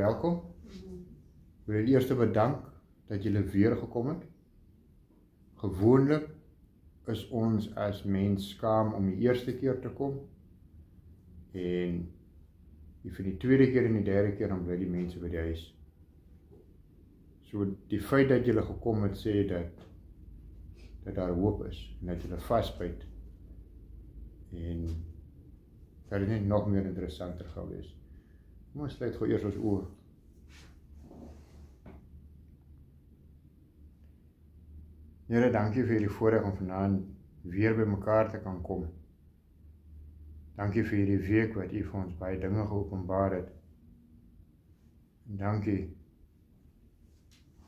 welkom. Ek wil julle eers bedank dat julle weer gekom het. Gewoonlik is ons as mens skaam om die eerste keer te kom. En vir die tweede keer en die derde keer dan bly die mense by die huis. So die feit dat julle gekom het sê dat daar hoop is en dat julle vasbyt. En dat dit net nog meer interessanter gaan wees. Kom ons sluit gou eers ons oë. Here, dankie vir die voorreg om vanaand weer by mekaar te kan kom. Dankie vir hierdie week wat U vir ons baie dinge geopenbaar het. En dankie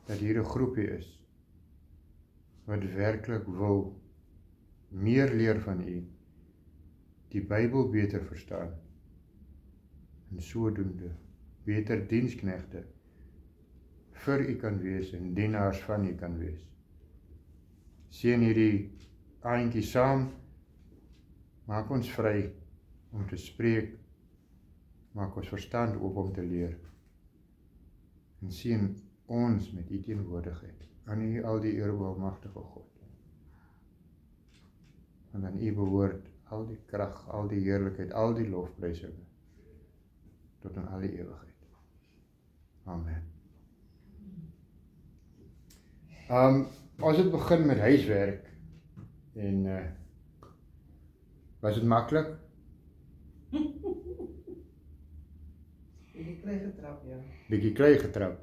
dat hier 'n groepie is wat werklik wil meer leer van U, die Bybel beter verstaan en sodoende beter diensknegte vir U kan wees en dienaars van U kan wees. Seën hierdie aandjie saam, maak ons vry om te spreek, maak ons verstand oop om te leer en seën ons met U teenwoordigheid. Aan U al die eer, o almagtige God. En aan U behoort al die krag, al die heerlikheid, al die lofprysinge tot in alle ewigheid. Amen. Ons het begin met huiswerk en was dit maklik? Bietjie klei getrap, ja. Bietjie klei getrap.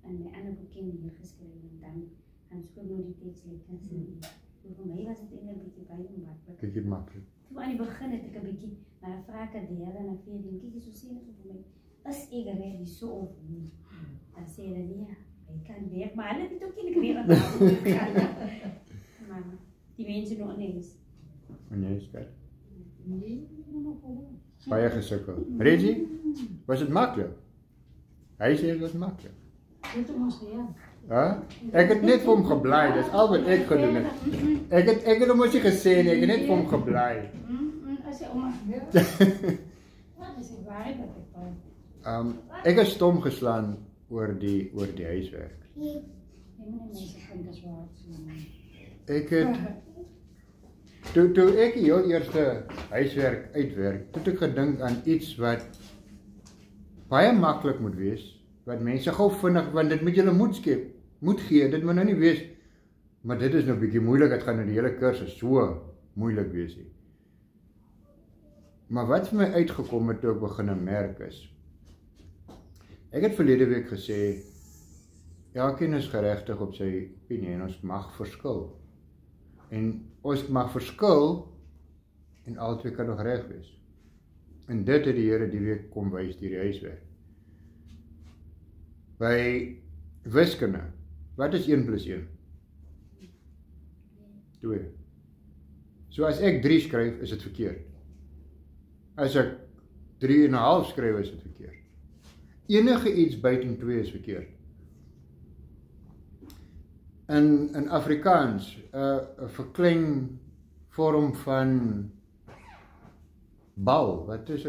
En my ander boekie neergeskryf en dan gaan skool nou die teks lekker. Vir my was dit eintlik 'n bietjie baie maklik. Bietjie maklik. Toe aan die begin het ek 'n bietjie, maar dan vra ek 'n derde en 'n vierde en kyk so sien ek vir my. Is ek reg so of nie? Dan sê hulle nee, ek kan werk, maar hulle het ook nie geweet maar die mense nog nie is. En jy skat. Nee, nog wel. Baie gesukkel. Reggie, was dit maklik? Hy sê dit was maklik. Dit ons ja. Ja? Ek het net vir hom gebly, dis al wat ek gedoen het. Ek het hom mos nie gesê nie, ek het net vir hom gebly. As jy ouma ja. Wat is dit waar dat ek baie. Ek is stom geslaan oor die huiswerk. Jy moet mense vind as waar. Ek het toe ek die heel eerste huiswerk uitwerk, toe het ek gedink aan iets wat baie maklik moet wees, wat mense gou vinnig, want dit moet julle moed gee, dit moet nou nie wees, maar dit is nou 'n bietjie moeilik, dit gaan nou die hele kursus so moeilik wees nie. Maar wat vir my uitgekom het toe ek begin merk is, ek het verlede week gesê, elkeen is geregtig op sy opinie en ons mag verskil. En ons mag verskil en albei kan nog reg wees. En dit het die Here die week kom wys deur die huiswerk. By wiskunde, wat is 1 + 1? 2. So as ek 3 skryf, is dit verkeerd. As ek 3,5 skryf, is dit verkeerd. Enige iets buiten 2 is verkeerd. In Afrikaans, 'n verklein vorm van bal. Wat is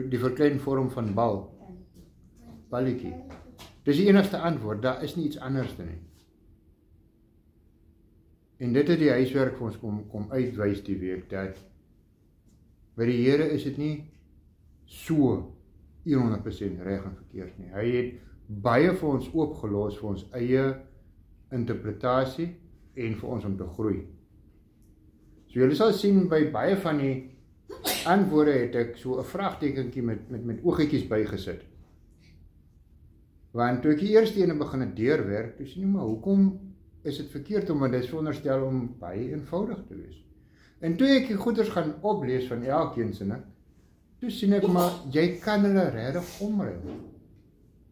die verklein vorm van bal? Balletjie. Dis die enigste antwoord, daar is nie iets anders nie. En dit het die huiswerk vir ons kom uitwys die week, dat by die Here is dit nie so 100% reg en verkeerd nie. Hy het baie vir ons oopgelos vir ons eie interpretasie en vir ons om te groei. So julle sal sien by baie van die antwoorde het ek so 'n vraagtekentjie met oogietjies bygesit. Want toe ek die eerste ene begin deurwerk, toe sien jy maar hoekom is dit verkeerd, omdat dit veronderstel om baie eenvoudig te wees. En toe ek die goeders gaan oplees van elkeen se, toe sien ek maar jy kan hulle regtig omruil.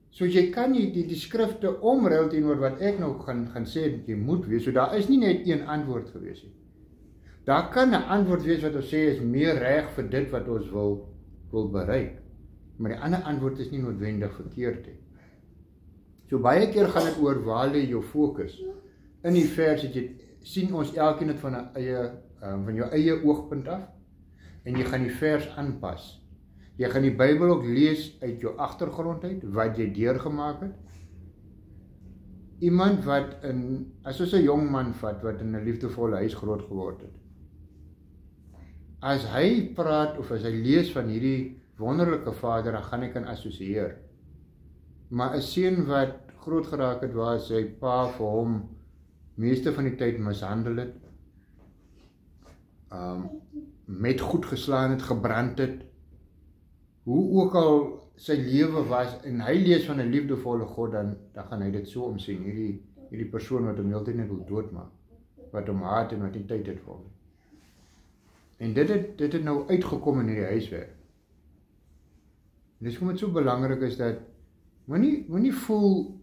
So jy kan nie die skrifte omruil teenoor wat ek nou gaan sê dat jy moet wees. So daar is nie net een antwoord gewees nie. Daar kan 'n antwoord wees wat ons sê is meer reg vir dit wat ons wil bereik. Maar die ander antwoord is nie noodwendig verkeerd nie. So baie keer gaan dit oor waar lê jou fokus. In die vers het jy sien ons elkeen het van jou eie oogpunt af. en jy gaan die vers aanpas. Jy gaan die Bybel ook lees uit jou agtergrond uit, wat jy deurgemaak het. Iemand wat as ons 'n jong man vat, wat in 'n liefdevolle huis groot geword het. As hy praat, of as hy lees van hierdie wonderlike vader, dan gaan hy kan assosieer. Maar 'n seun wat groot geraak het, waar sy pa vir hom meeste van die tyd mishandel het, met goed geslaan het, gebrand het, hoe ook al sy lewe was, en hy lees van 'n liefdevolle God, dan gaan hy dit so omsien, hierdie persoon wat hom heeltyd net wil doodmaak, wat hom haat en wat nie tyd het vir hom. En dit het nou uitgekom in hierdie huiswerk. En dis hoekom dit so belangrik is dat, moenie voel,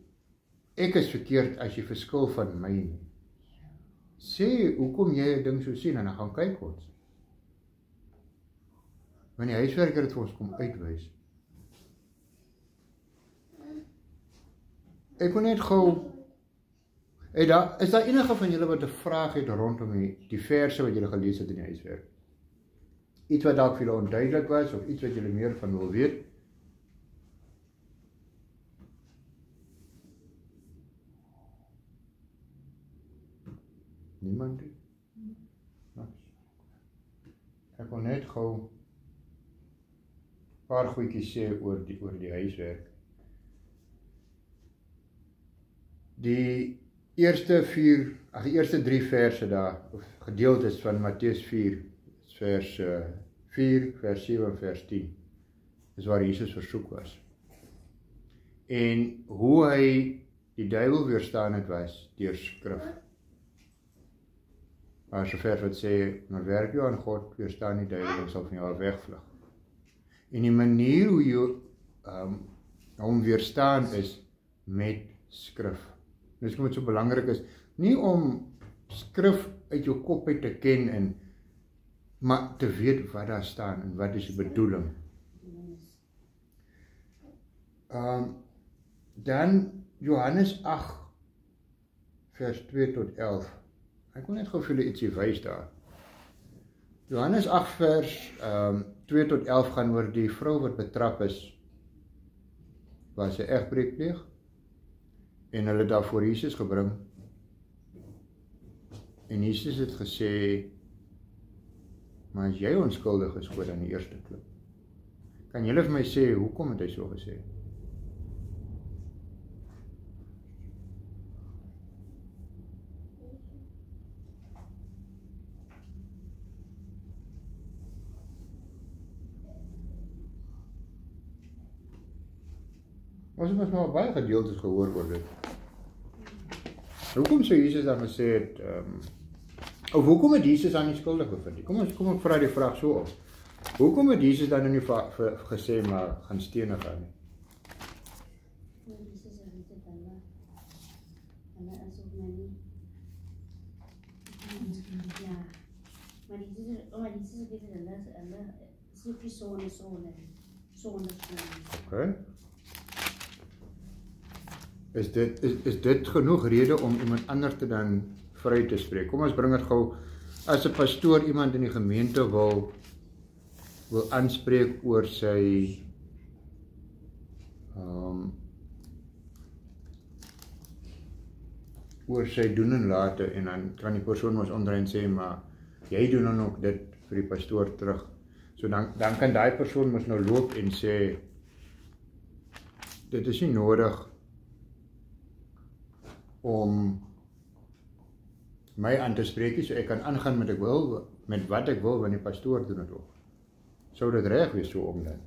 ek is verkeerd as jy verskil van my nie. Sê, hoekom jy 'n ding so sien, en dan gaan kyk ons. Want die huiswerker het vir ons kom uitwys. Ek wil net gou, is daar enige van julle wat 'n vraag het rondom die verse wat julle gelees het in die huiswerk? Iets wat dalk vir julle onduidelik was, of iets wat julle meer van wil weet? Niemand? Ek wil net gou 'n paar goedjies sê oor die huiswerk. Die eerste 3 verse daar, of gedeeltes van Matteus 4, vers 4, vers 7 en vers 10, is waar Jesus versoek was. En hoe hy die duiwel weerstaan het was deur skrif. Maar so vers wat sê, onderwerp jou aan God, weerstaan die duiwel en sal van jou wegvlug. En die manier hoe jy hom weerstaan is met skrif. Dis hoekom dit so belangrik is, nie om skrif uit jou kop uit te ken, maar te weet wat daar staan en wat is die bedoeling. Dan Johannes 8, vers 2 tot 11. Ek wil net gou vir julle ietsie wys daar. Johannes 8 vers 2 tot 11 gaan oor die vrou wat betrap is, waar sy egbreek pleeg, en hulle daar voor Jesus gebring, en Jesus het gesê, maar as jy onskuldig is, gooi dan die eerste klip. Kan julle vir my sê, hoekom het hy so gesê? Ons het maar baie gedeeltes gehoor oor dit. Hoekom sou Jesus dan gesê het, of hoekom het Jesus dan nie skuldig bevind? Kom ek vra die vraag so op. Hoekom het Jesus dan nie gesê, maar gaan stenig aan nie? Jesus het dit hulle is ook maar nie. Ja, maar Jesus weet hulle is ook nie so Okay. Is dit genoeg rede om iemand anders te dan vry te spreek? Kom ons bring dit gou, as 'n pastoor iemand in die gemeente wil aanspreek oor sy doen en late, en dan kan die persoon ons omdraai en sê, maar jy doen dan ook dit vir die pastoor terug. So dan kan daai persoon mos nou loop en sê, dit is nie nodig om my aan te spreek, so ek kan aangaan met wat ek wil, want die pastoor doen dit ook. Sou dit reg wees so om dan?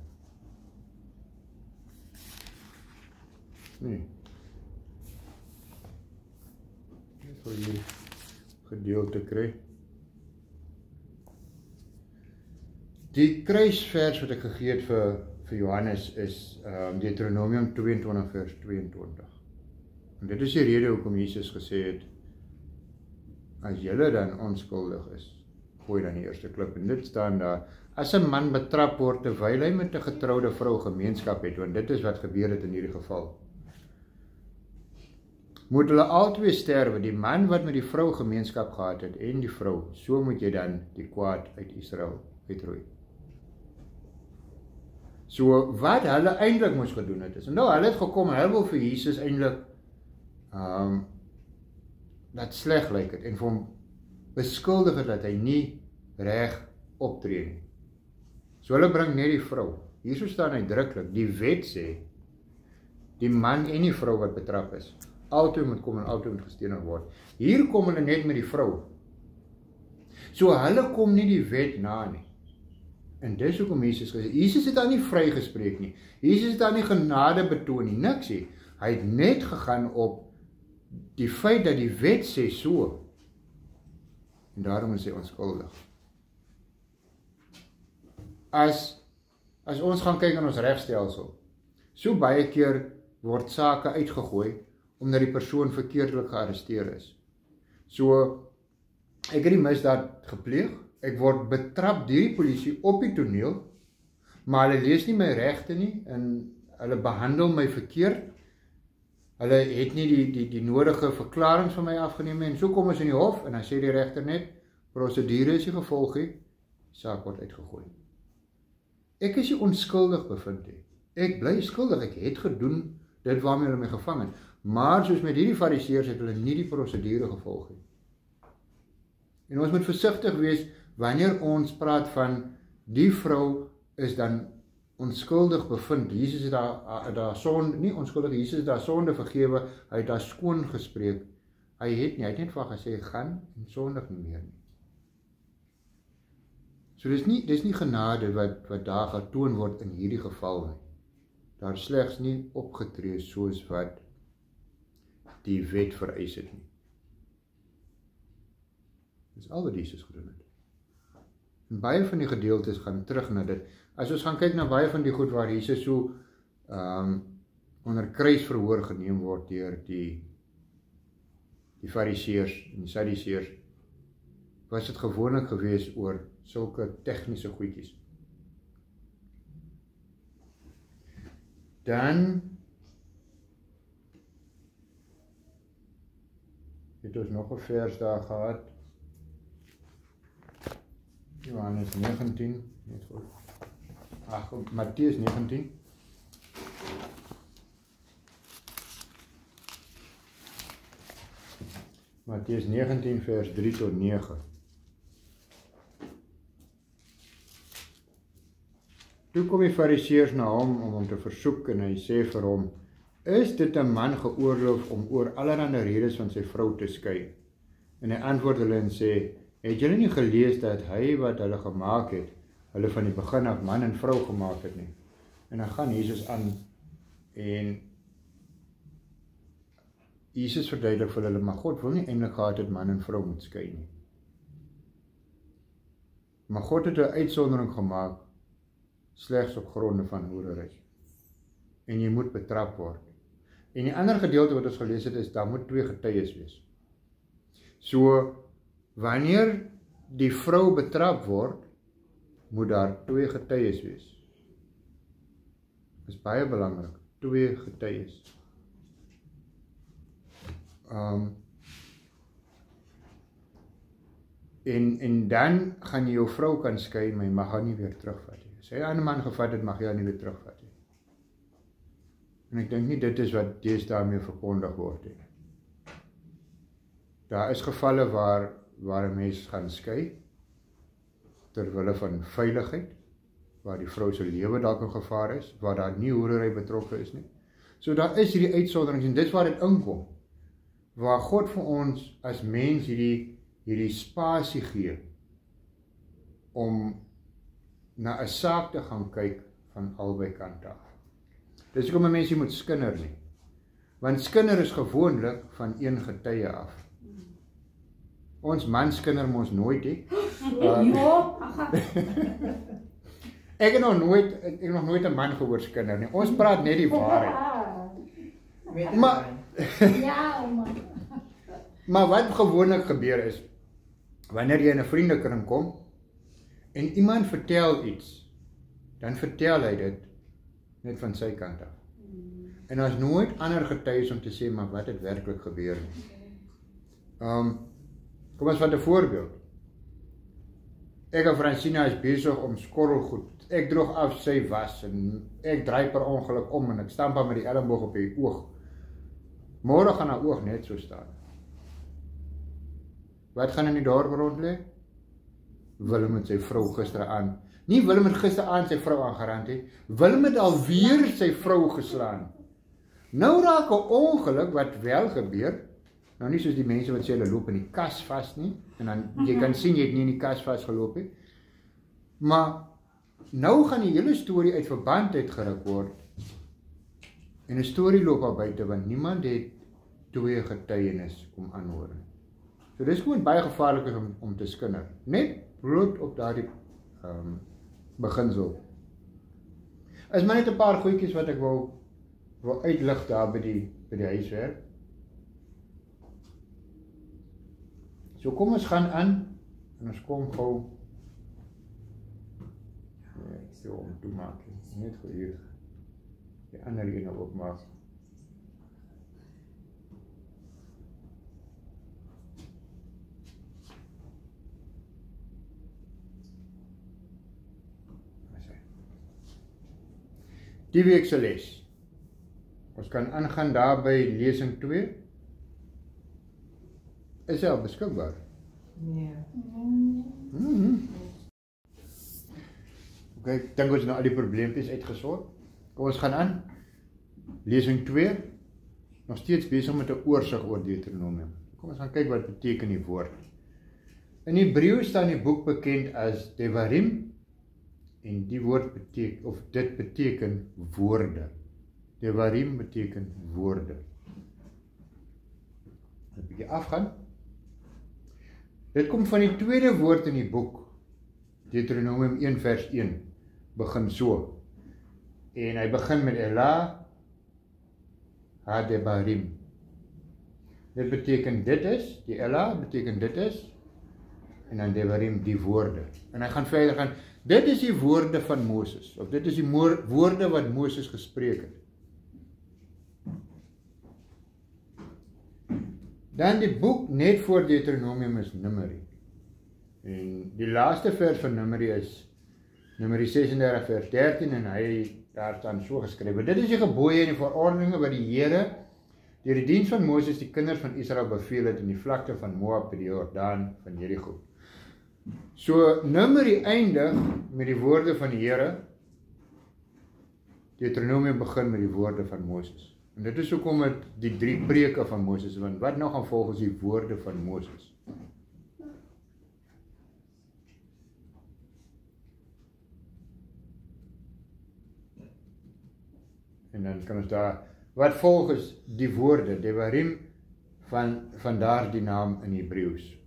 Nee. Net vir die gedeelte kry. Die kruisvers wat ek gegee het vir Johannes is Deuteronomium 22 vers 22. En dit is die rede hoekom Jesus gesê het, as julle dan onskuldig is, gooi dan die eerste klip. En dit staan daar, as 'n man betrap word terwyl hy met 'n getroude vrou gemeenskap het, want dit is wat gebeur het in hierdie geval, moet hulle albei sterwe, die man wat met die vrou gemeenskap gehad het, en die vrou, so moet jy dan die kwaad uit Israel uitroei. So wat hulle eintlik moes gedoen het is, en nou hulle het gekom en hulle wil vir Jesus eintlik dat sleg lyk het en vir hom beskuldig het dat hy nie reg optree nie. So hulle bring net die vrou. Hierso staan uitdruklik, die wet sê, die man en die vrou wat betrap is, albei moet kom en albei moet gestenig word. Hier kom hulle net met die vrou. So hulle kom nie die wet na nie. En dis hoekom Jesus gesê, Jesus het daar nie vrygespreek nie. Jesus het daar nie genade betoon nie, niks nie. Hy het net gegaan op die feit dat die wet sê so. En daarom is hy onskuldig. As ons gaan kyk in ons regstelsel, so baie keer word sake uitgegooi, omdat die persoon verkeerdelik gearresteer is. So, ek het die misdaad gepleeg, ek word betrap deur die polisie op die toneel, maar hulle lees nie my regte nie, en hulle behandel my verkeerd, hulle het nie die nodige verklarings van my afgeneem, en so kom ons in die hof, en dan sê die regter net, prosedure is nie gevolg nie, saak word uitgegooi. Ek is nie onskuldig bevind nie, ek bly skuldig, ek het gedoen dit waarmee hulle my gevang het, maar soos met hierdie fariseërs het hulle nie die prosedure gevolg nie. En ons moet versigtig wees, wanneer ons praat van die vrou is dan onskuldig bevind, Jesus het daar sonde, nie onskuldig, Jesus het daar sonde vergewe, hy het daar skoon gespreek, hy het net van gesê, gaan en sondig nie meer nie. So dis nie genade wat daar getoon word in hierdie geval nie. Daar is slegs nie opgetree soos wat die wet vereis het nie. Dis al wat Jesus gedoen het. En baie van die gedeeltes gaan terug na dit. As ons gaan kyk na baie van die goed waar Jesus so onder kruisverhoor geneem word deur die fariseërs en die sadduseërs, was dit gewoonlik gewees oor sulke tegniese goedjies. Dan het ons nog 'n vers daar gehad. Johannes 19, net goed. Matteus 19. Matteus 19 vers 3 tot 9. Toe kom die fariseërs na hom om hom te versoek en hy sê vir hom, is dit 'n man geoorloof om oor allerlei redes van sy vrou te skei? En hy antwoord hulle en sê, het julle nie gelees dat hy wat hulle gemaak het, hulle van die begin af man en vrou gemaak het nie? En dan gaan Jesus aan en Jesus verduidelik vir hulle, maar God wil nie eintlik gehad het man en vrou moet skei nie. Maar God het 'n uitsondering gemaak, slegs op gronde van hoerery. En jy moet betrap word. En die ander gedeelte wat ons gelees het is, daar moet 2 getuies wees. So, wanneer die vrou betrap word, moet daar 2 getuies wees. Dit is baie belangrik, 2 getuies. En dan gaan jy jou vrou kan skei, maar jy mag haar nie weer terugvat nie. As jy 'n ander man gevat het, mag jy haar nie weer terugvat nie. En ek dink nie dit is wat deesdae daarmee verkondig word nie. Daar is gevalle waar 'n mens gaan skei, terwille van veiligheid, waar die vrou se lewe dalk in gevaar is, waar daar nie hoerery betrokke is nie. So daar is hierdie uitsonderings en dit waar dit inkom, waar God vir ons as mens hierdie spasie gee, om na 'n saak te gaan kyk van albei kante af. Dis hoekom 'n mens nie moet skinder nie, want skinder is gewoonlik van een getuie af. Ons man skinder mos nooit nie. Ek het nog nooit 'n man gehoor skinder nie. Ons praat net die waarheid. Maar wat gewoonlik gebeur is, wanneer jy in 'n vriendekring kom en iemand vertel iets, dan vertel hy dit net van sy kant af. En daar's nooit ander getuies om te sê maar wat het werklik gebeur nie. Kom ons vat 'n voorbeeld. Ek en Francina is besig om skorrelgoed. Ek droog af sy was en ek draai per ongeluk om en ek stamp haar met die elleboog op die oog. Môre gaan haar oog net so staan. Wat gaan in die dorp rond lê? Willem met sy vrou gisteraan. Nie Willem het gisteraan sy vrou aangerand het. Willem het alweer sy vrou geslaan. Nou raak 'n ongeluk wat wel gebeur. Nou nie soos die mense wat sê hulle loop in die kas vas nie. En dan jy kan sien jy het nie in die kas vasgeloop nie. Maar nou gaan die hele storie uit verband uitgeruk word. En 'n storie loop al buite want niemand het twee getuienis kom aanhoor. So dis gewoon baie gevaarlik om te skinder. Net bloot op daardie beginsel. Is maar net 'n paar goedjies wat ek wil uitlig daar by die huiswerk. So kom ons gaan aan en ons kom gou. Ja, ek sê om toe maak. Net vir hier. Die ander ene oopmaak. Die week se les. Ons kan aangaan daar by lesing 2. Is hy al beskikbaar? Nee. Ok, ek dink ons nou al die probleempjes uitgesort. Kom ons gaan aan. Lesing 2. Nog steeds besig met 'n oorsig oor Deuteronomium. Kom ons gaan kyk wat beteken die woord. In Hebreëus staan die boek bekend as Devarim. En die woord beteken, of dit beteken woorde. Devarim beteken woorde. 'n bietjie afgaan. Dit kom van die tweede woord in die boek, Deuteronomium 1 vers 1, begin so. En hy begin met Elah ha-devarim. Dit beteken dit is, die Elah beteken dit is, en dan Devarim die woorde. En hy gaan verder gaan, dit is die woorde van Moses, of dit is die woorde wat Moses gespreek het. Dan die boek net voor Deuteronomium is Numeri. En die laaste vers van Numeri is Numeri 36 vers 13 en hy daar staan so geskrywe. Dit is die gebooie en die verordeninge wat die Here deur die diens van Moses die kinders van Israel beveel het in die vlakte van Moab by die Jordaan van Jericho. So Numeri eindig met die woorde van die Here. Deuteronomium begin met die woorde van Moses. En dit is hoekom het die 3 preke van Moses, want wat nou gaan volgens die woorde van Moses? En dan kan ons daar, wat volgens die woorde, Devarim, van daar die naam in Hebreëus.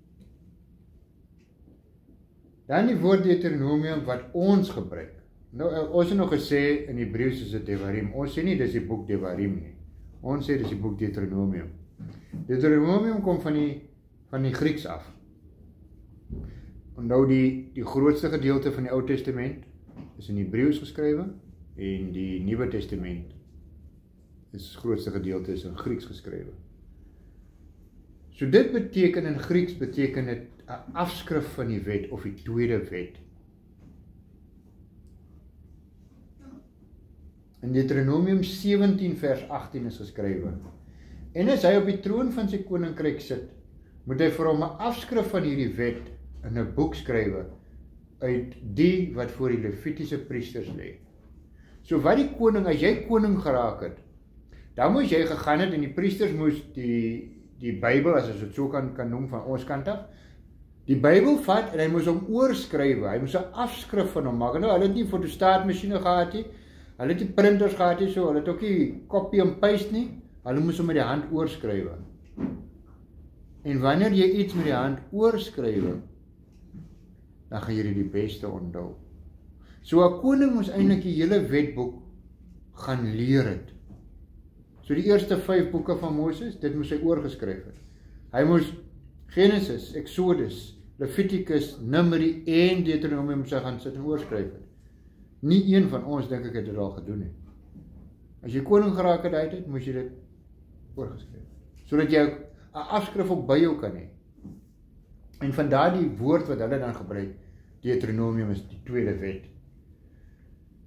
Dan die woord Deuteronomium wat ons gebruik. Nou, ons het nog gesê, in Hebreëus is dit Devarim. Ons sê nie, dis die boek Devarim nie. Ons sê, dis die boek Deuteronomium. Deuteronomium kom van die Grieks af. En nou die grootste gedeelte van die Ou Testament is in Hebreëus geskrywe, en die Nuwe Testament is grootste gedeelte is in Grieks geskrywe. So dit beteken, in Grieks beteken dit 'n afskrif van die wet, of die tweede wet. In Deuteronomium 17 vers 18 is geskrywe. En as hy op die troon van sy koninkryk sit, moet hy vir hom 'n afskrif van hierdie wet in 'n boek skrywe, uit die wat voor die Levitiese priesters lê. So wat die koning, as jy koning geraak het, dan moes jy gegaan het en die priesters moes die Bybel, as ons dit so kan noem van ons kant af, die Bybel vat en hy moes hom oorskrywe, hy moes 'n afskrif van hom maak. Nou, hulle het nie fotostaatmasjiene gehad nie, hulle het nie printers gehad nie, so hulle het ook nie copy en paste nie, hulle moes hom met die hand oorskrywe. En wanneer jy iets met die hand oorskrywe, dan gaan jy die beste onthou. So 'n koning moes eintlik die hele wetboek gaan leer het. So die eerste 5 boeke van Moses, dit moes hy oorgeskryf het. Hy moes Genesis, Exodus, Leviticus, Numeri en Deuteronomium moes hy gaan sit en oorskryf het. Nie een van ons, dink ek, het dit al gedoen het. As jy koning geraak het uit het, moes jy dit oorgeskryf het, sodat jy 'n afskrif op by jou kan hê. En van daardie woord wat hulle dan gebruik, Deuteronomium is die tweede wet.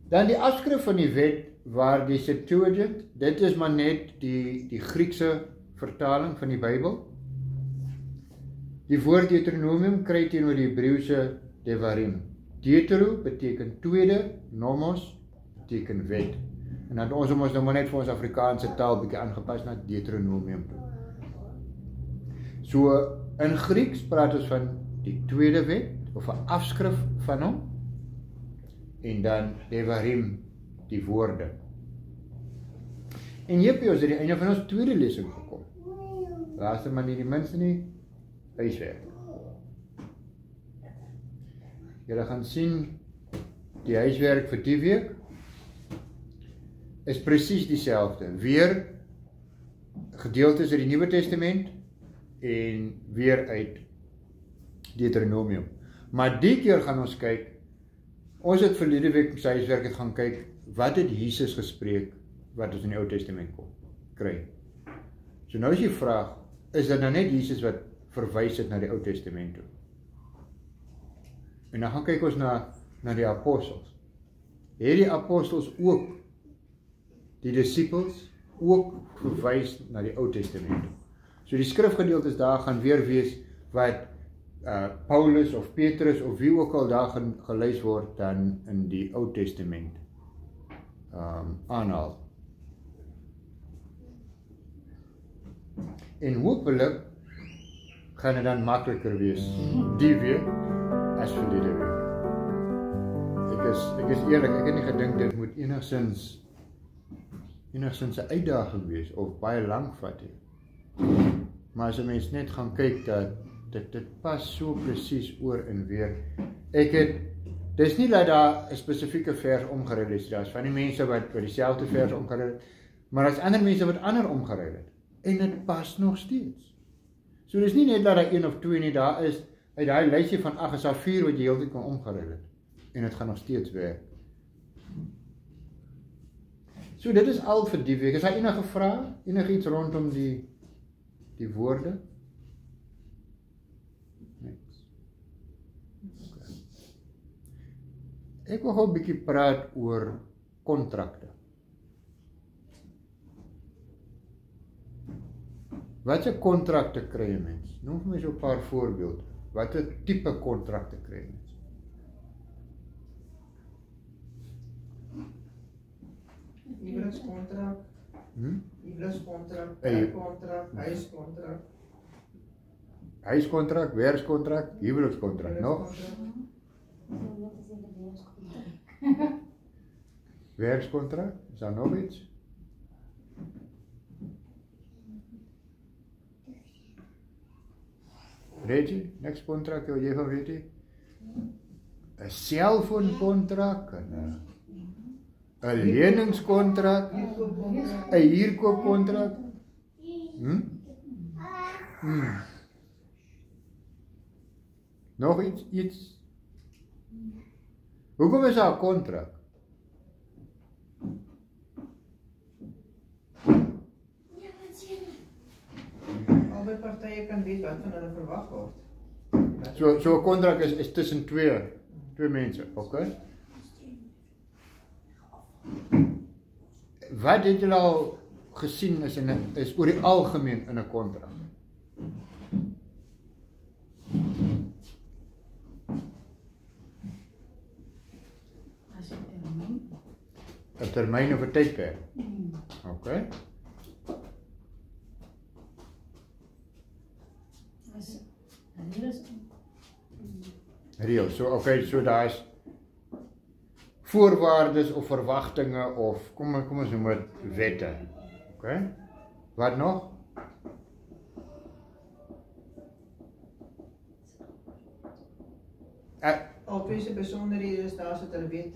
Dan die afskrif van die wet, waar die Septuagint, dit is maar net die Griekse vertaling van die Bybel. Die woord Deuteronomium kry teenoor die Hebreëse Devarim. Deutero beteken tweede, nomos beteken wet. En dan ons nou maar net vir ons Afrikaanse taal bietjie aangepas na Deuteronomium toe. So in Grieks praat ons van die tweede wet, of 'n afskrif van hom, en dan Devarim, die woorde. En hier is die einde van ons tweede lesing gekom. Laaste maar nie die minste nie, huiswerk. Julle gaan sien, die huiswerk vir die week is presies dieselfde. Weer gedeeltes uit die Nuwe Testament en weer uit Deuteronomium. Maar die keer gaan ons kyk, ons het verlede week sy huiswerk het gaan kyk, wat het Jesus gespreek, wat ons in die Ou Testament kry. So nou is die vraag, is dit nou net Jesus wat verwys het na die Ou Testament toe? En dan gaan kyk ons na die apostels. Het die apostels ook, die disippels, ook verwys na die Ou Testament toe? So die skrifgedeeltes daar gaan weer wees wat Paulus of Petrus of wie ook al daar gelys word dan in die Ou Testament aanhaal. En hopelik gaan dit dan makliker wees die week as verlede week. Ek is eerlik, ek het nie gedink dit moet enigstens 'n uitdaging wees of baie lank vat nie. Maar as 'n mens net gaan kyk dat dit pas so presies oor en weer. Dis nie dat daar 'n spesifieke vers omgeruil is, daar's van die mense wat dieselfde vers omgeruil het, maar daar's ander mense wat ander omgeruil het. En dit pas nog steeds. So dis nie net dat daar 1 of 2 nie, daar is, uit daai lysie van 8 is daar 4 wat jy heeltyd kan omgeruil het. En dit gaan nog steeds werk. So dit is al vir die week. Is daar enige vrae? Enigiets rondom die woorde? Niks. Okay. Ek wil gou 'n bietjie praat oor kontrakte. Watse kontrakte kry 'n mens? Noem vir my so 'n paar voorbeelde. Watter tipe kontrakte kry 'n mens? Huwelikskontrak, huwelikskontrak, Huiskontrak, werkskontrak, huwelikskontrak, nog? Werkskontrak, is daar nog iets? Reggie, niks kontrak, wat jy van weet jy? 'n selfoonkontrak, 'n leningskontrak, 'n huurkoopkontrak. Nog iets? Hoekom is daar 'n kontrak? Albei partye kan weet wat van hulle verwag word. So 'n kontrak is tussen twee mense, okay? Wat het julle al gesien is oor die algemeen in 'n kontrak? 'n termyn of 'n tydperk? Okay. Reëls. So okay, so daar's voorwaardes of verwagtinge of kom ons noem dit wette. Okay? Wat nog? Albei se besonderhede is daar sodat hulle weet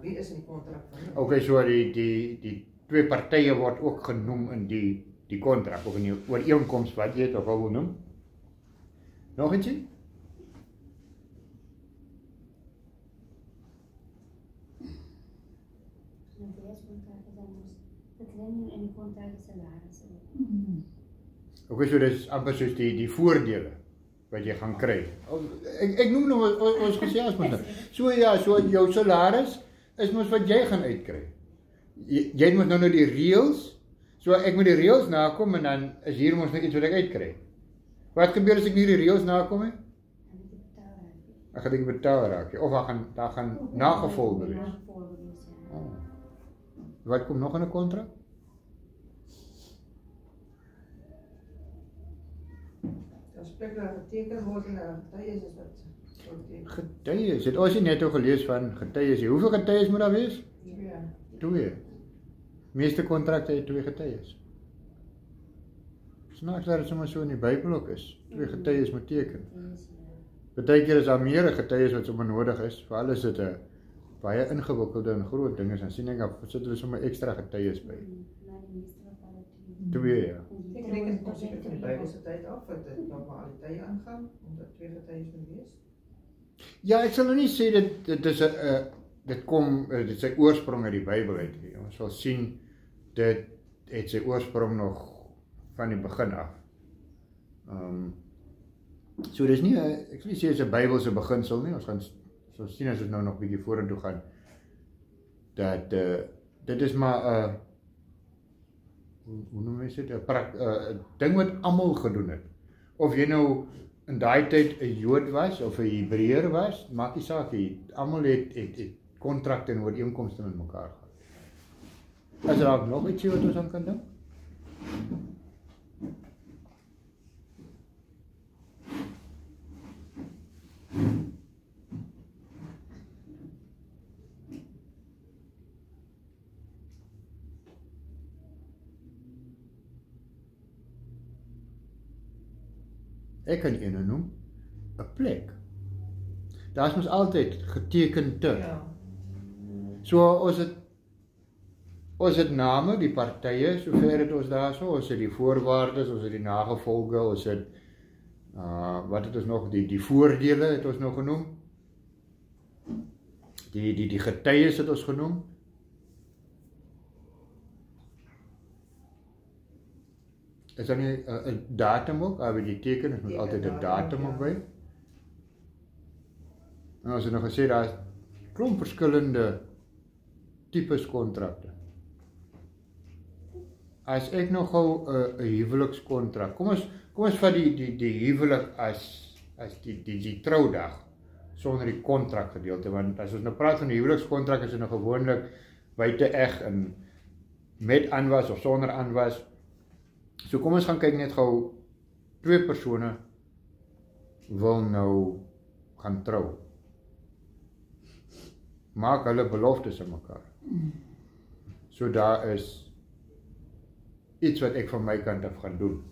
wie is in die kontrak van hulle. Okay, so die twee partye word ook genoem in die kontrak of in die ooreenkoms wat jy dit ook al wil noem. Nog ietsie? Okay, so dis amper soos die voordele wat jy gaan kry. Ek noem nou ons gesels met so ja, so jou salaris is mos wat jy gaan uitkry. Jy moet nou die reëls, so ek moet die reëls nakom en dan is hier mos net iets wat ek uitkry. Wat gebeur as ek nie die reëls nakom nie? Ek gaan dit betaal raak, of daar gaan nagevolge wees. Oh. Wat kom nog in 'n kontrak? As plek daar geteken word en getuies is wat getuies, het ons nie net al gelees van getuies. Hoeveel getuies moet daar wees? 2. Meeste kontrakte het 2 getuies. Snaaks dat dit sommer so in die Bybel ook is. 2 getuies moet teken. Partykeer is daar meer getuies wat sommer nodig is, veral as dit 'n baie ingewikkelde en groot ding is, dan sien ek dat sit hulle sommer ekstra getuies by. 2 ja. Ek reken kom seker van die Bybelse tyd af, dat dit normaal die tye aangaan, omdat 2 getuies moet wees. Ja, ek sal nou nie sê dit is 'n dit sy oorsprong uit die Bybel uit. Ons sal sien dit het sy oorsprong nog van die begin af. So dis nie ek sal nie sê is 'n Bybelse beginsel nie. Ons gaan so sien as dit nou nog bietjie vorentoe gaan dat dit is maar 'n hoe noem jy dit 'n ding wat almal gedoen het. Of jy nou in daai tyd 'n Jood was of 'n Hebreër was, maak nie saak nie. Almal het kontrakte en ooreenkomste met mekaar gehad. Is daar nog ietsie wat ons aan kan dink? Ek kan ene noem, 'n plek. Daar is mos altyd geteken te. Ja. So ons het name, die partye, sover het ons daar so, ons het die voorwaardes, ons het die nagevolge, ons het wat het ons nog, die voordele het ons nog genoem. Die getuies het ons genoem. Is daar nie 'n datum ook? Waar die teken is, moet altyd 'n datum op by. En ons het nog gesê daar is klomp verskillende tipes kontrakte. As ek nog gou 'n huwelikskontrak. Kom ons vat die huwelik as die troudag sonder die kontrak gedeelte, want as ons nou praat van die huwelikskontrak is dit nou gewoonlik buite eg en met aanwas of sonder aanwas. So kom ons gaan kyk net gou, 2 persone wil nou gaan trou. Maak hulle beloftes aan mekaar. So daar is iets wat ek van my kant af gaan doen.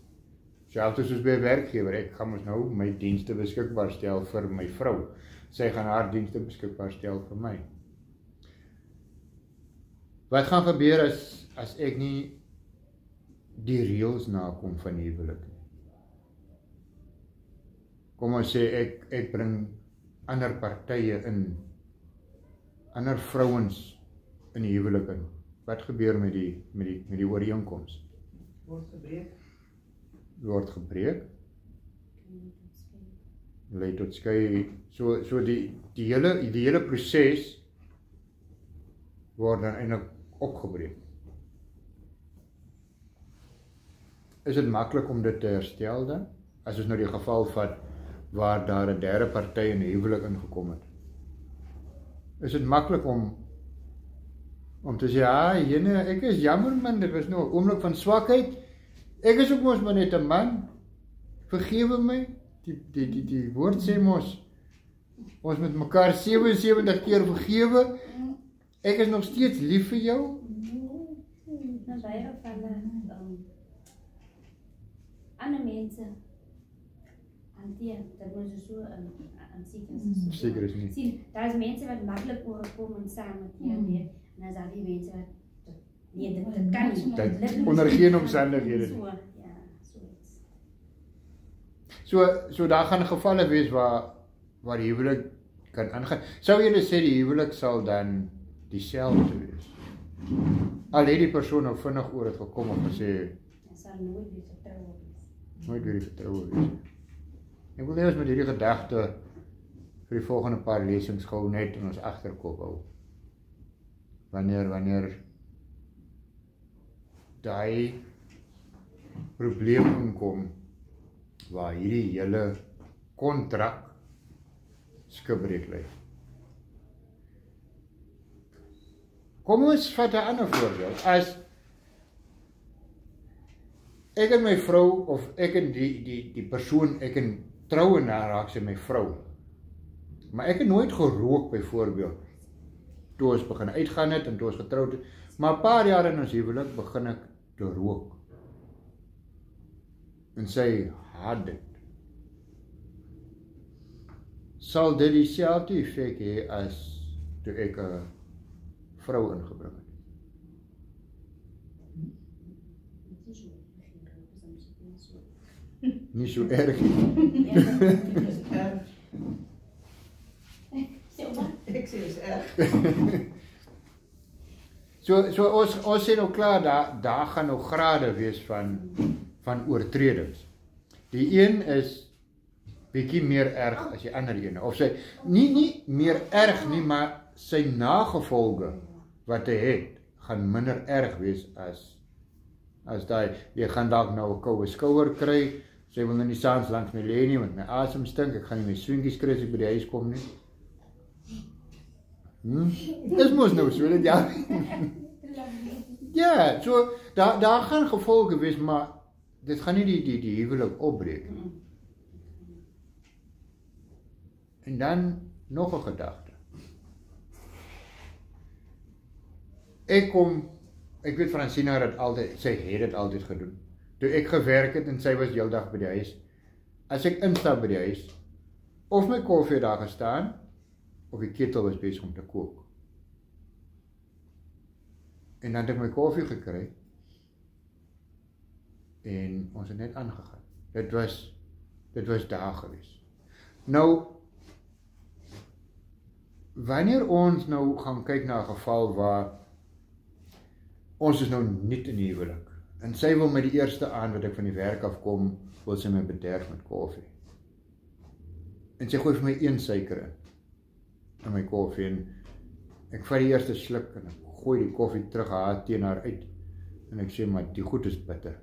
Selfs soos by 'n werkgewer, ek gaan mos nou my dienste beskikbaar stel vir my vrou. Sy gaan haar dienste beskikbaar stel vir my. Wat gaan gebeur as ek nie die reëls nakom van die huwelik nie? Kom ons sê ek bring ander partye in, ander vrouens in die huwelik in. Wat gebeur met die ooreenkoms? Word gebreek. Lei tot skei. So die hele proses word dan eintlik opgebreek. Is dit maklik om dit te herstel dan? As ons nou die geval vat waar daar 'n derde party in die huwelik ingekom het. Is dit maklik om te sê, ja, jene, ek is jammer man, dit was nou 'n oomblik van swakheid. Ek is ook mos maar net 'n man. Vergewe my. Die woord sê mos, ons moet mekaar 77 keer vergewe. Ek is nog steeds lief vir jou. Nou baie gevalle ander mense hanteer, dat moet so seker is nie. Sien, daar is mense wat maklik oorkom en saam met jou weet, en dan is daar die mense wat nee, dit kan nie. Dit onder geen omstandighede nie. So daar gaan gevalle wees waar die huwelik kan aangaan. Sou jy sê die huwelik sal dan dieselfde wees? Al het die persoon nou vinnig oor het gekom en gesê, sal nooit weer vertroue wees. Nooit weer vertroue wees. Ek wil net ons met hierdie gedagte vir die volgende paar lesings gou net in ons agterkop hou. Wanneer daai probleem inkom waar hierdie hele kontrak skibreek lê. Kom ons vat 'n ander voorbeeld. As ek en my vrou, of ek en die persoon ek en trou en na raak sy my vrou. Maar ek het nooit gerook byvoorbeeld. Toe ons begin uitgaan het en toe ons getroud het. Maar 'n paar jaar in ons huwelik begin ek te rook. En sy haat dit. Sal dit dieselfde effek hê as toe ek 'n vrou ingebring het? Nie so erg nie. Is erg. Ek sê is erg. So ons sê nou klaar, daar gaan nou grade wees van oortredings. Die een is bietjie meer erg as die ander ene. Of sy, nie meer erg nie, maar sy nagevolge wat hy het, gaan minder erg wees as daai. Jy gaan dalk nou 'n koue skouer kry, sy wil nou nie saans langs my lê nie, want my asem stink, ek gaan nie my swinkies kry as ek by die huis kom nie. Dis mos nou so, dit ja. Ja, so, daar gaan gevolge wees, maar dit gaan nie die huwelik opbreek nie. En dan nog 'n gedagte. Ek weet Francina het dit altyd, sy het dit altyd gedoen. Toe ek gewerk het en sy was heeldag by die huis, as ek instap by die huis, of my koffie daar gestaan, of die ketel was besig om te kook. En dan het ek my koffie gekry, en ons het net aangegaan. Dit was daar gewees. Nou, wanneer ons nou gaan kyk na 'n geval waar ons is nou niet in die huwelik, en sy wil my die eerste aan wat ek van die werk afkom, wil sy my bederf met koffie. En sy gooi vir my 1 suiker in my koffie, en ek vat die eerste sluk, en ek gooi die koffie terug haar teen haar uit, en ek sê, maar die goed is bitter.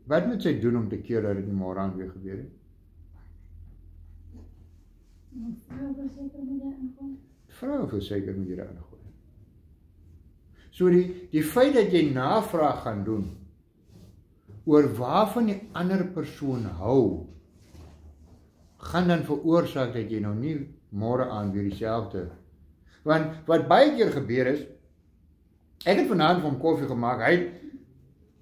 Wat moet sy doen om te keer dat dit nie môre aan weer gebeur het? Vrou verseker moet jy daar aangooi. So die feit dat jy navraag gaan doen oor waarvan die ander persoon hou, gaan dan veroorsaak dat jy nou nie môre aan weer dieselfde. Want wat baie keer gebeur is, ek het vanaand van koffie gemaak, hy het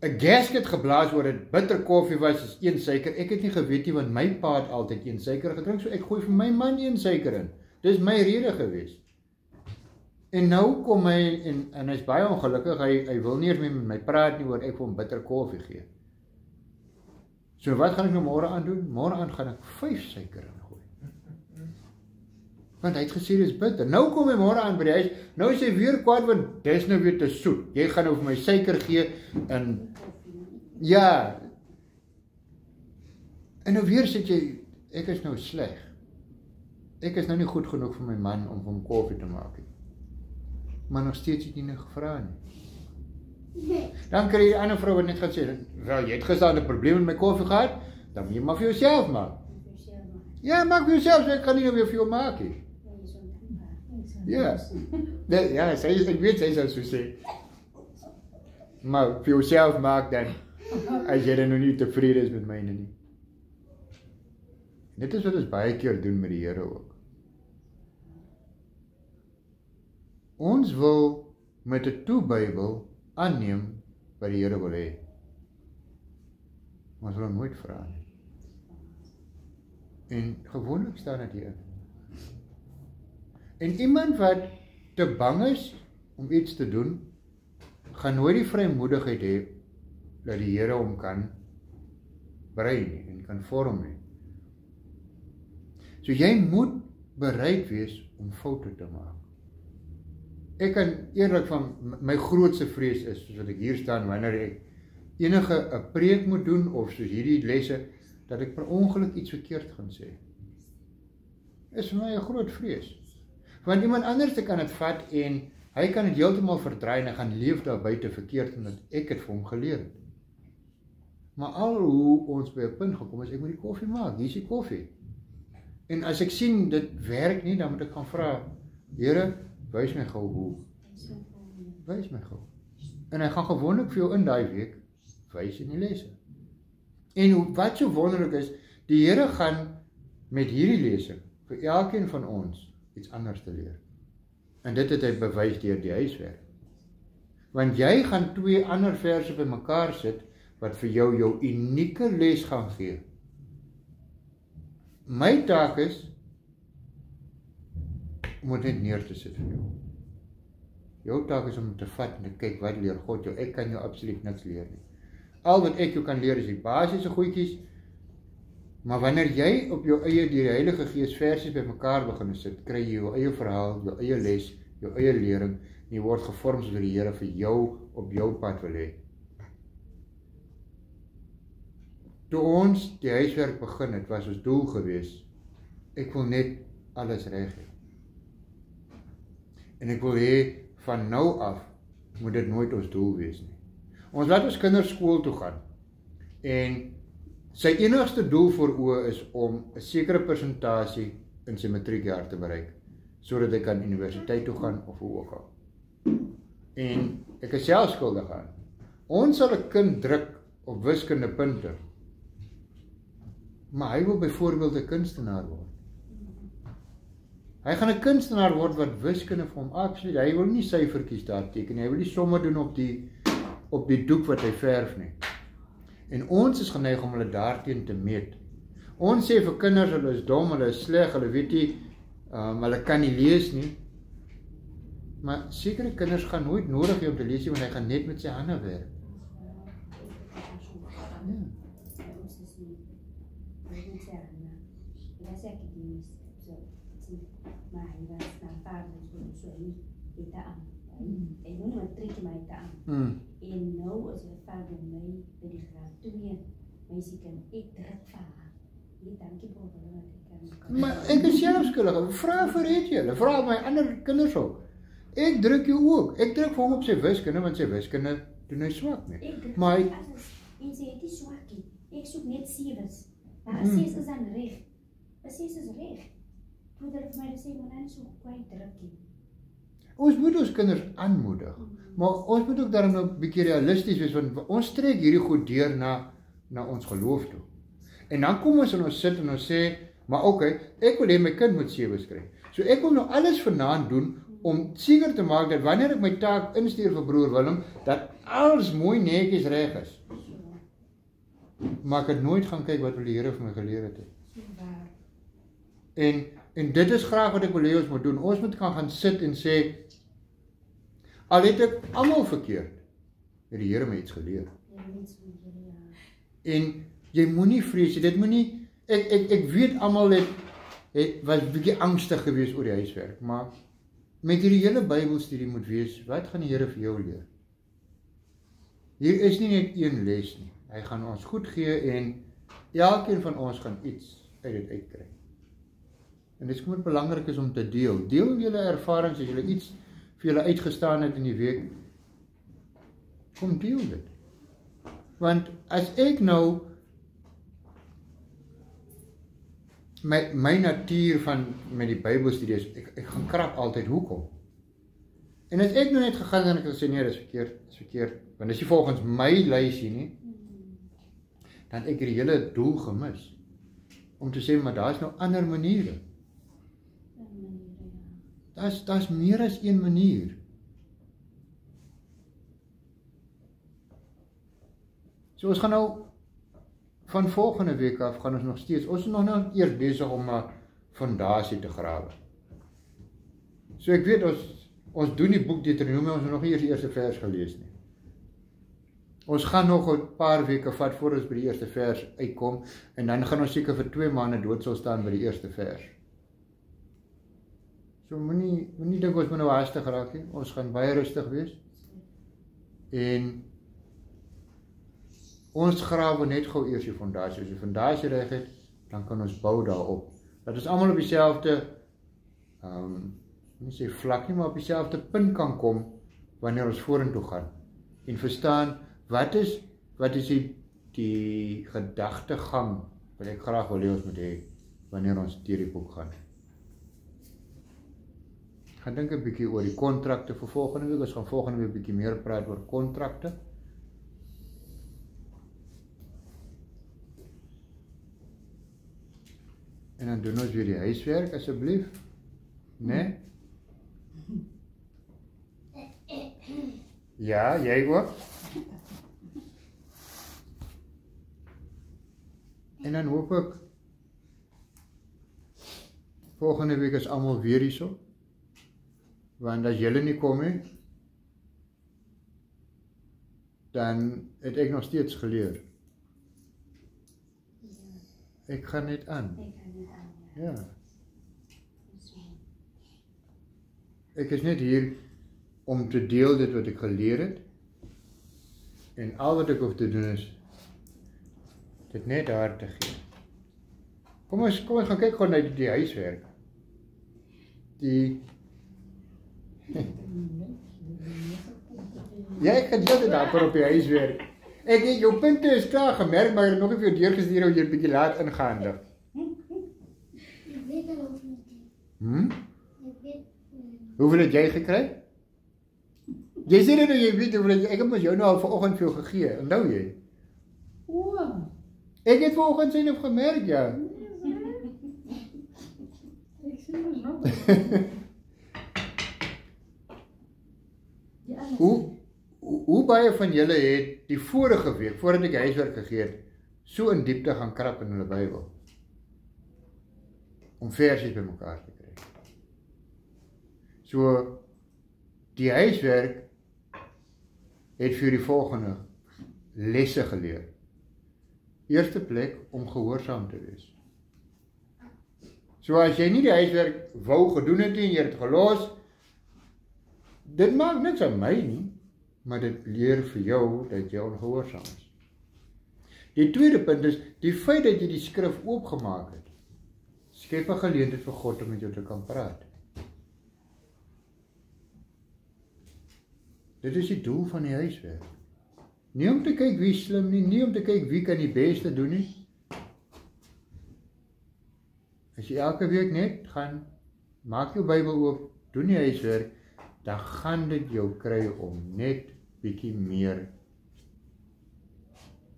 'n gasket geblaas oor dit bitter koffie was is 1 suiker. Ek het nie geweet nie, want my pa het altyd 1 suiker gedrink, so ek gooi vir my man 1 suiker in. Dis my rede gewees. En nou kom hy, en hy is baie ongelukkig, hy wil nie eens meer met my praat nie oor ek vir hom bitter koffie gee. So wat gaan ek nou môre aan doen? Môre aan gaan ek 5 suiker ingooi. Want hy het gesê dis bitter. Nou kom hy môre aan by die huis, nou is hy weer kwaad, want dis nou weer te soet. Jy gaan nou vir my suiker gee, en ja, en nou weer sê jy, ek is nou sleg. Ek is nou nie goed genoeg vir my man om hom koffie te maak nie. Maar nog steeds het jy nie gevra nie. Dan kry jy 'n ander vrou wat net gaan sê, wel, jy het gister 'n probleem met my koffie gehad, dan moet jy maar vir jouself maak. Ja, maak vir jouself, so ek kan nie nou weer vir jou maak nie. Ja, ja, ek weet sy sal so sê. Maar vir jouself maak dan, as jy dan nog nie tevrede is met myne nie. Dit is wat ons baie keer doen met die Here ook. Ons wil met 'n toebybel aanneem wat die Here wil hê. Maar ons wil hom nooit vra nie. En gewoonlik staan dit hier. En iemand wat te bang is om iets te doen, gaan nooit die vrymoedigheid hê dat die Here hom kan brei nie en kan vorm nie. So jy moet bereid wees om foute te maak. Ek kan eerlik van my grootste vrees is, soos wat ek hier staan, wanneer ek enige 'n preek moet doen, of soos hierdie lesse, dat ek per ongeluk iets verkeerd gaan sê. Is vir my 'n groot vrees. Want iemand anders kan dit vat en hy kan dit heeltemal verdraai en hy gaan leef daar buite verkeerd omdat ek het vir hom geleer het. Maar al hoe ons by 'n punt gekom is, ek moet die koffie maak, hier is die koffie. En as ek sien dit werk nie, dan moet ek gaan vra, Here, wys my gou hoe. Wys my gou. En hy gaan gewoonlik vir jou in daai week wys in die lesse. En wat so wonderlik is, die Here gaan met hierdie lesing vir elkeen van ons iets anders te leer. En dit het hy bewys deur die huiswerk. Want jy gaan 2 ander verse by mekaar sit wat vir jou unieke les gaan gee. My taak is om dit net neer te sit vir jou. Jou taak is om te vat en te kyk wat leer God jou. Ek kan jou absoluut niks leer nie. Al wat ek jou kan leer is die basiese goedjies, maar wanneer jy op jou eie deur die Heilige Gees versies by mekaar begin sit, kry jy jou eie verhaal, jou eie les, jou eie lering, en jy word gevorm soos die Here vir jou op jou pad wil hê. Toe ons die huiswerk begin het, was ons doel gewees, ek wil net alles reg hê. En ek wil hê, van nou af, moet dit nooit ons doel wees nie. Ons laat ons kinders skool toe gaan, en sy enigste doel voor oë is om 'n sekere persentasie in sy matriekjaar te bereik, sodat hy kan universiteit toe gaan, of hoe ook al. En ek is self skuldig aan. Ons sal 'n kind druk op wiskunde punte, maar hy wil byvoorbeeld 'n kunstenaar word. Hy gaan 'n kunstenaar word wat wiskunde vir hom absoluut, hy wil nie syfertjies daar teken nie, hy wil nie somme doen op die doek wat hy verf nie. En ons is geneig om hulle daarteen te meet. Ons sê vir kinders, hulle is dom, hulle is sleg, hulle weet nie, hulle kan nie lees nie. Maar sekere kinders gaan nooit nodig hê om te lees nie, want hy gaan net met sy hande werk. Maar hy was na vader so hy het aan. Hy moet matriek my te aan. En nou is my vader my by die graad 2 meisie kan ek druk vir haar. Dankie vir maar ek is self skuldig. Vra vir het julle, vra my ander kinders ook. Ek druk jou ook. Ek druk vir hom op sy wiskunde, want sy wiskunde doen hy swak nie. Maar hy en sy het nie swak nie. Ek soek net 7's. Maar 'n 6 is dan reg. 'n 6 is reg. Moet hulle vir my sê, maar nou so kwyt drukkie. Ons moet ons kinders aanmoedig, maar ons moet ook daarom nou 'n bietjie realisties wees, want ons trek hierdie goed deur na ons geloof toe. En dan kom ons en ons sit en ons sê, maar okay, ek wil hê my kind moet 7's kry. So ek wil nou alles vanaand doen om seker te maak dat wanneer ek my taak instuur vir broer Willem, dat alles mooi netjies reg is. Maar ek het nooit gaan kyk wat die Here vir my geleer het. En dit is graag wat ek wil hê ons moet doen. Ons moet gaan sit en sê, al het ek almal verkeerd, het die Here my iets geleer. En jy moenie vrees, dit moenie, ek weet almal was 'n bietjie angstig geweest oor die huiswerk, maar met hierdie hele Bybelstudie moet wees, wat gaan die Here vir jou leer? Hier is nie net een les nie. Hy gaan ons goed gee en elkeen van ons gaan iets uit dit uitkry. En dit is kom belangrik is om te deel. Deel julle ervarings as julle iets vir julle uitgestaan het in die week. Kom deel dit. Want as ek nou my natuur met die Bybelstudie is, ek gaan krap altyd hoekom. En as ek nou net gegaan en ek gesê nee, dis verkeerd, want as jy volgens my lysie nie, dan ek die hele doel gemis. Om te sê, maar daar's nou ander maniere. Daar's meer as een manier. So ons gaan nou van volgende week af gaan ons nog steeds, ons is nog nou eers besig om 'n fondasie te grawe. So ek weet ons doen die boek Deuteronomium, ons het nog nie eers die eerste vers gelees nie. Ons gaan nog 'n paar weke vat voor ons by die eerste vers uitkom en dan gaan ons seker vir 2 maande dood sal staan by die eerste vers. So moenie dink ons moet nou haastig raak nie. Ons gaan baie rustig wees. En Ons grawe net gou eers die fondasie. As die fondasie reg het, dan kan ons bou daarop. Dat ons almal op dieselfde nie sê vlak nie, maar op dieselfde punt kan kom wanneer ons vorentoe gaan. En verstaan, wat is die gedagtegang wat ek graag wil hê ons moet hê wanneer ons deur die boek gaan. Ek gaan dink 'n bietjie oor die kontrakte vir volgende week. Ons gaan volgende week 'n bietjie meer praat oor kontrakte. En dan doen ons weer die huiswerk asseblief. Né? Ja, jy ook. En dan hoop ek volgende week is almal weer hierso. Want as julle nie kom nie, dan het ek nog steeds geleer. Ek gaan net aan. Ja. Ek is net hier om te deel dit wat ek geleer het. En al wat ek hoef te doen is dit net daar te gee. Kom ons gaan kyk gou na die huiswerk. Ja, ek het dit daar op die huiswerk. Ek het jou punte is klaar gemerk, maar ek het nog nie vir jou deurgestuur hoe jy 'n bietjie laat ingehandig. Ek weet al of nie. Hoeveel het jy gekry? Jy sê net jy weet hoeveel ek het mos jou nou al vanoggend vir jou gegee. Onthou jy? O, Ek het vanoggend sien of gemerk, ja. ek sien mos nog. Hoe baie van julle het die vorige week, voordat ek huiswerk gegee het, so in diepte gaan krap in hulle Bybel? Om versies by mekaar te kry. So, die huiswerk het vir die volgende lesse geleer. Eerste plek, om gehoorsaam te wees. So as jy nie die huiswerk wou gedoen het en jy het gelos, dit maak niks aan my nie, maar dit leer vir jou dat jy ongehoorsaam is. Die tweede punt is, die feit dat jy die skrif oopgemaak het, skep 'n geleentheid vir God om met jou te kan praat. Dit is die doel van die huiswerk. Nie om te kyk wie slim nie om te kyk wie kan die beste doen nie. As jy elke week net gaan, maak jou Bybel oop, doen die huiswerk, dan gaan dit jou kry om net bietjie meer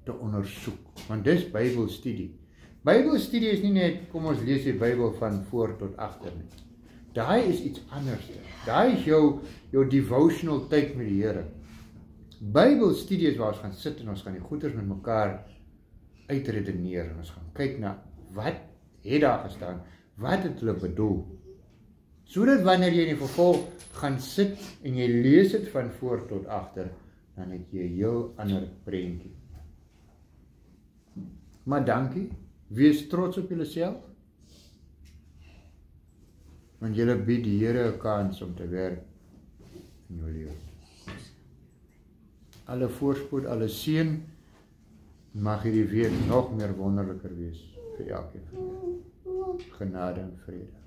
te ondersoek. Want dis Bybelstudie. Bybelstudie is nie net, kom ons lees die Bybel van voor tot agter nie. Daai is iets anders. Daai is jou devotional tyd met die Here. Bybelstudie is waar ons gaan sit en ons gaan die goeders met mekaar uitredeneer en ons gaan kyk na wat het daar gestaan, wat het hulle bedoel. Sodat wanneer jy in die vervolg gaan sit en jy lees dit van voor tot agter, dan het jy 'n heel ander prentjie. Maar dankie, wees trots op julleself, want julle bied die Here 'n kans om te werk in jou lewe. Alle voorspoed, alle seën, mag hierdie week nog meer wonderliker wees vir elkeen van julle. Genade en vrede.